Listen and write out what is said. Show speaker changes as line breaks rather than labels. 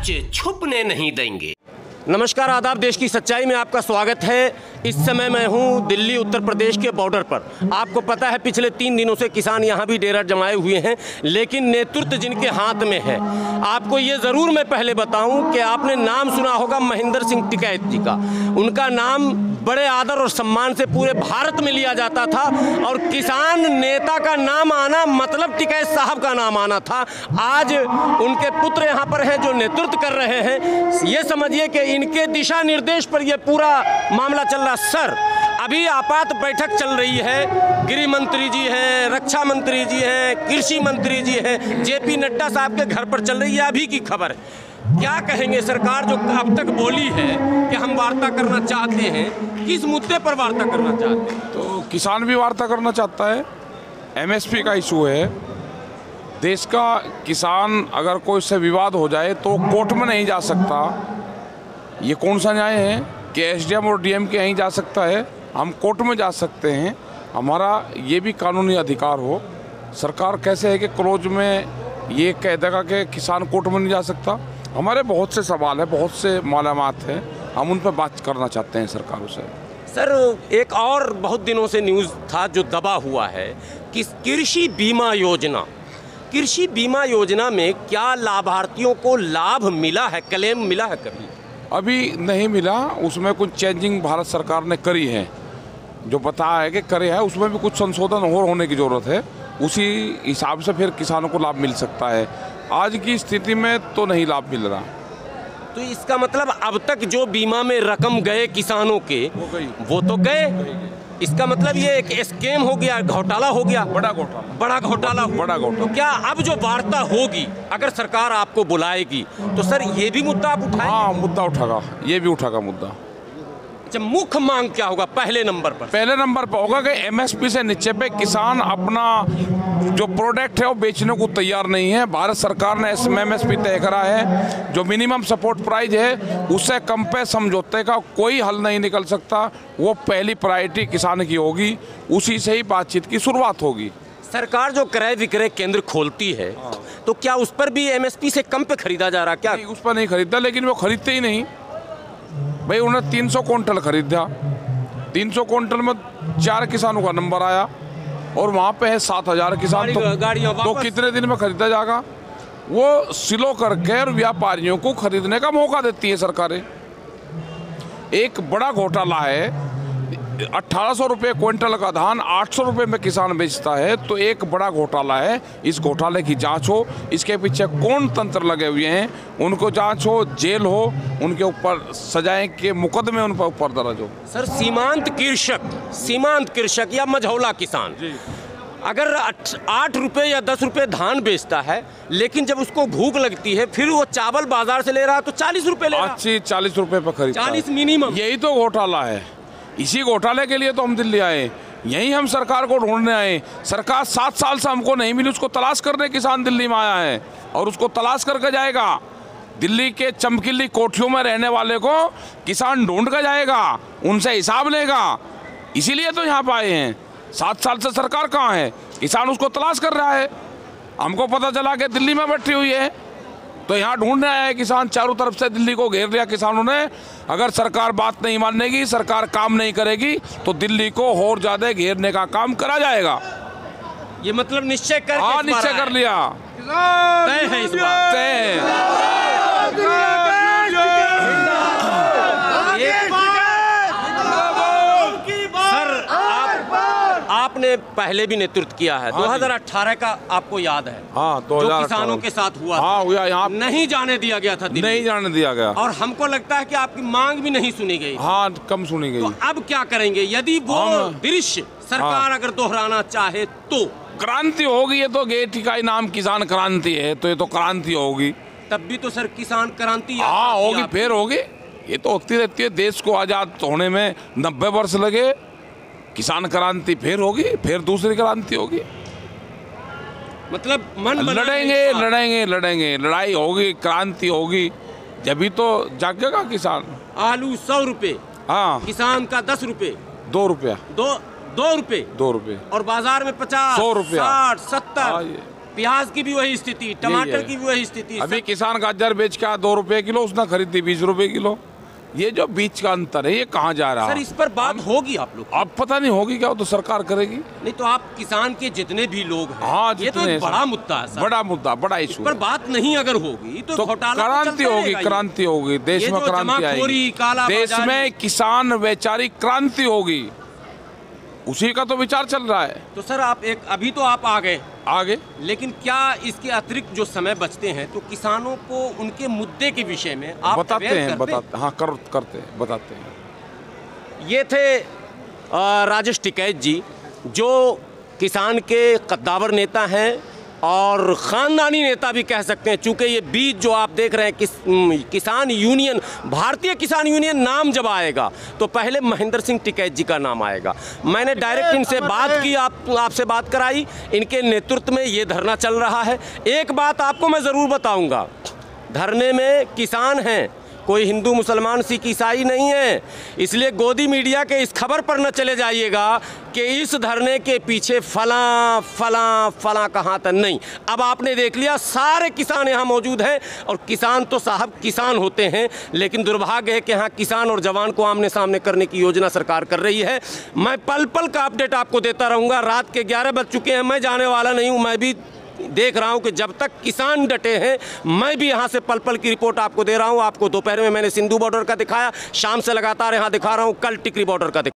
सच छुपने नहीं देंगे। नमस्कार, आदाब, देश की सच्चाई में आपका स्वागत है। इस समय मैं हूं दिल्ली उत्तर प्रदेश के बॉर्डर पर। आपको पता है पिछले 3 दिनों से किसान यहां भी डेरा जमाए हुए हैं, लेकिन नेतृत्व जिनके हाथ में है, आपको ये ज़रूर मैं पहले बताऊं कि आपने नाम सुना होगा महेंद्र सिंह टिकैत जी का। उनका नाम बड़े आदर और सम्मान से पूरे भारत में लिया जाता था और किसान नेता का नाम आना मतलब टिकैत साहब का नाम आना था। आज उनके पुत्र यहाँ पर हैं जो नेतृत्व कर रहे हैं। ये समझिए कि इनके दिशा निर्देश पर यह पूरा मामला चल रहा। सर, अभी आपात बैठक चल रही है, गृह मंत्री जी हैं, रक्षा मंत्री जी हैं, कृषि मंत्री जी हैं, जेपी नड्डा साहब के घर पर चल रही है, अभी की खबर है। क्या कहेंगे, सरकार जो अब तक बोली है कि हम वार्ता करना चाहते हैं, किस मुद्दे पर वार्ता करना चाहते हैं?
तो किसान भी वार्ता करना चाहता है। एमएसपी का इशू है, देश का किसान अगर कोई से विवाद हो जाए तो कोर्ट में नहीं जा सकता। ये कौन सा न्याय है कि एसडीएम और डीएम के यहीं जा सकता है, हम कोर्ट में जा सकते हैं। हमारा ये भी कानूनी अधिकार हो। सरकार कैसे है कि क्लोज में ये कह देगा कि किसान कोर्ट में नहीं जा सकता? हमारे बहुत से सवाल है, बहुत से मालूमात हैं, हम उन पर बात करना चाहते हैं सरकारों से।
सर, एक और बहुत दिनों से न्यूज़ था जो दबा हुआ है कि कृषि बीमा योजना, कृषि बीमा योजना में क्या लाभार्थियों को लाभ मिला है, क्लेम मिला है कभी?
अभी नहीं मिला। उसमें कुछ चेंजिंग भारत सरकार ने करी है, जो बताया है कि करे है, उसमें भी कुछ संशोधन और होने की ज़रूरत है। उसी हिसाब से फिर किसानों को लाभ मिल सकता है। आज की स्थिति में तो नहीं लाभ मिल रहा।
तो इसका मतलब अब तक जो बीमा में रकम गए किसानों के वो तो गए। इसका मतलब ये एक स्कैम हो गया, घोटाला हो गया, बड़ा घोटाला। तो क्या अब जो वार्ता होगी, अगर सरकार आपको बुलाएगी तो सर ये भी मुद्दा आप उठाएंगे?
हाँ, मुद्दा उठागा, ये भी उठागा मुद्दा।
मुख्य मांग क्या होगा पहले नंबर पर?
पहले नंबर पर होगा कि एमएसपी से नीचे पे किसान अपना जो प्रोडक्ट है वो बेचने को तैयार नहीं है। भारत सरकार ने एमएसपी तय करा है, जो मिनिमम सपोर्ट प्राइस है उससे कम पे समझौते का कोई हल नहीं निकल सकता। वो पहली प्रायोरिटी किसान की होगी, उसी से ही बातचीत की शुरुआत होगी।
सरकार जो क्रय विक्रय केंद्र खोलती है तो क्या उस पर भी एमएसपी से कम पे खरीदा जा रहा? क्या
उस पर नहीं खरीदा, लेकिन वो खरीदते ही नहीं भाई। उन्होंने 300 क्विंटल खरीदा, 300 क्विंटल में 4 किसानों का नंबर आया और वहाँ पे है 7000 किसान। तो कितने दिन में खरीदा जाएगा? वो सिलो करके और व्यापारियों को खरीदने का मौका देती है सरकारें। एक बड़ा घोटाला है, 1800 रुपये क्विंटल का धान 800 रुपये में किसान बेचता है, तो एक बड़ा घोटाला है। इस घोटाले की जांच हो, इसके पीछे कौन तंत्र लगे हुए हैं उनको जांच हो, जेल हो, उनके ऊपर सजाएं के मुकदमे उन पर ऊपर दर्ज हो।
सर, सीमांत कृषक या मझौला किसान अगर 8 रुपये या 10 रुपये धान बेचता है, लेकिन जब उसको भूख लगती है फिर वो चावल बाजार से ले रहा है तो 40 रुपये ले रहा है।
40 रुपये पर खरीदता है,
40 मिनिमम।
यही तो घोटाला है। इसी घोटाले के लिए तो हम दिल्ली आए, यही हम सरकार को ढूंढने आए। सरकार 7 साल से हमको नहीं मिली, उसको तलाश करने किसान दिल्ली में आया है और उसको तलाश करके जाएगा। दिल्ली के चमकीली कोठियों में रहने वाले को किसान ढूंढ कर जाएगा, उनसे हिसाब लेगा। इसीलिए तो यहाँ पे आए हैं। 7 साल से सरकार कहाँ है? किसान उसको तलाश कर रहा है। हमको पता चला कि दिल्ली में बैठी हुई है, तो यहाँ ढूंढने आया है किसान। चारों तरफ से दिल्ली को घेर लिया किसानों ने। अगर सरकार बात नहीं मानेगी, सरकार काम नहीं करेगी, तो दिल्ली को और ज्यादा घेरने का काम करा जाएगा।
ये मतलब निश्चय कर?
हाँ, निश्चय कर लिया,
तय है, इस बात
तय है।
आपने पहले भी नेतृत्व किया है। 2018 का आपको याद है?
हाँ,
जो किसानों के साथ हुआ।
हाँ, हुआ। यहाँ
नहीं जाने दिया गया था,
नहीं जाने दिया गया,
और हमको लगता है कि आपकी मांग भी नहीं सुनी गई।
हाँ, कम सुनी गई।
तो अब क्या करेंगे यदि वो दृश्य सरकार अगर दोहराना चाहे तो?
क्रांति होगी, ये तो गेट का ही नाम किसान क्रांति है, तो ये तो क्रांति होगी।
तब भी तो सर किसान क्रांति
हाँ होगी, फिर होगी। ये तो होती रहती है। देश को आजाद होने में 90 वर्ष लगे, किसान क्रांति फिर होगी, फिर दूसरी क्रांति होगी।
मतलब मन
लड़ेंगे, लड़ाई होगी, क्रांति होगी, जब तो जागेगा किसान।
आलू 100 रुपये,
हाँ,
किसान का 10 रुपये,
2 रुपया,
2 रुपये,
2 रुपये,
और बाजार में 50,
100 रुपया,
60, 70। प्याज की भी वही स्थिति, टमाटर की भी वही स्थिति।
अभी किसान गाजर बेच के 2 रुपए किलो, उसने खरीदी 20 रुपए किलो। ये जो बीच का अंतर है, ये कहाँ जा रहा है?
सर इस पर बात होगी आप लोग?
अब पता नहीं होगी क्या, वो तो सरकार करेगी।
नहीं तो आप किसान के जितने भी लोग हैं,
हाँ,
ये तो एक बड़ा मुद्दा है सर।
बड़ा मुद्दा, बड़ा इशू
पर बात नहीं अगर होगी तो घोटाला
क्रांति होगी, क्रांति होगी, देश में क्रांति आएगी, देश में किसान वैचारिक क्रांति होगी, उसी का तो विचार चल रहा है।
तो सर आप अभी तो आप आगे, लेकिन क्या इसके अतिरिक्त जो समय बचते हैं तो किसानों को उनके मुद्दे के विषय में आप
बताते हैं? करते हैं, बताते हैं।
ये थे राजेश टिकैत जी, जो किसान के कद्दावर नेता हैं और ख़ानदानी नेता भी कह सकते हैं, चूँकि ये बीच जो आप देख रहे हैं किसान यूनियन, भारतीय किसान यूनियन नाम जब आएगा तो पहले महेंद्र सिंह टिकैत जी का नाम आएगा। मैंने डायरेक्ट इनसे बात की, आपसे बात कराई, इनके नेतृत्व में ये धरना चल रहा है। एक बात आपको मैं ज़रूर बताऊंगा, धरने में किसान हैं, कोई हिंदू मुसलमान सिख ईसाई नहीं है, इसलिए गोदी मीडिया के इस खबर पर न चले जाइएगा कि इस धरने के पीछे फलां फलां फलां का हाथ है। नहीं, अब आपने देख लिया सारे किसान यहाँ मौजूद हैं, और किसान तो साहब किसान होते हैं, लेकिन दुर्भाग्य है कि यहाँ किसान और जवान को आमने सामने करने की योजना सरकार कर रही है। मैं पल पल का अपडेट आपको देता रहूँगा। रात के 11 बज चुके हैं, मैं जाने वाला नहीं हूँ, मैं भी देख रहा हूं कि जब तक किसान डटे हैं मैं भी यहां से पल पल की रिपोर्ट आपको दे रहा हूं। आपको दोपहर में मैंने सिंधु बॉर्डर का दिखाया, शाम से लगातार यहां दिखा रहा हूं, कल टिकरी बॉर्डर का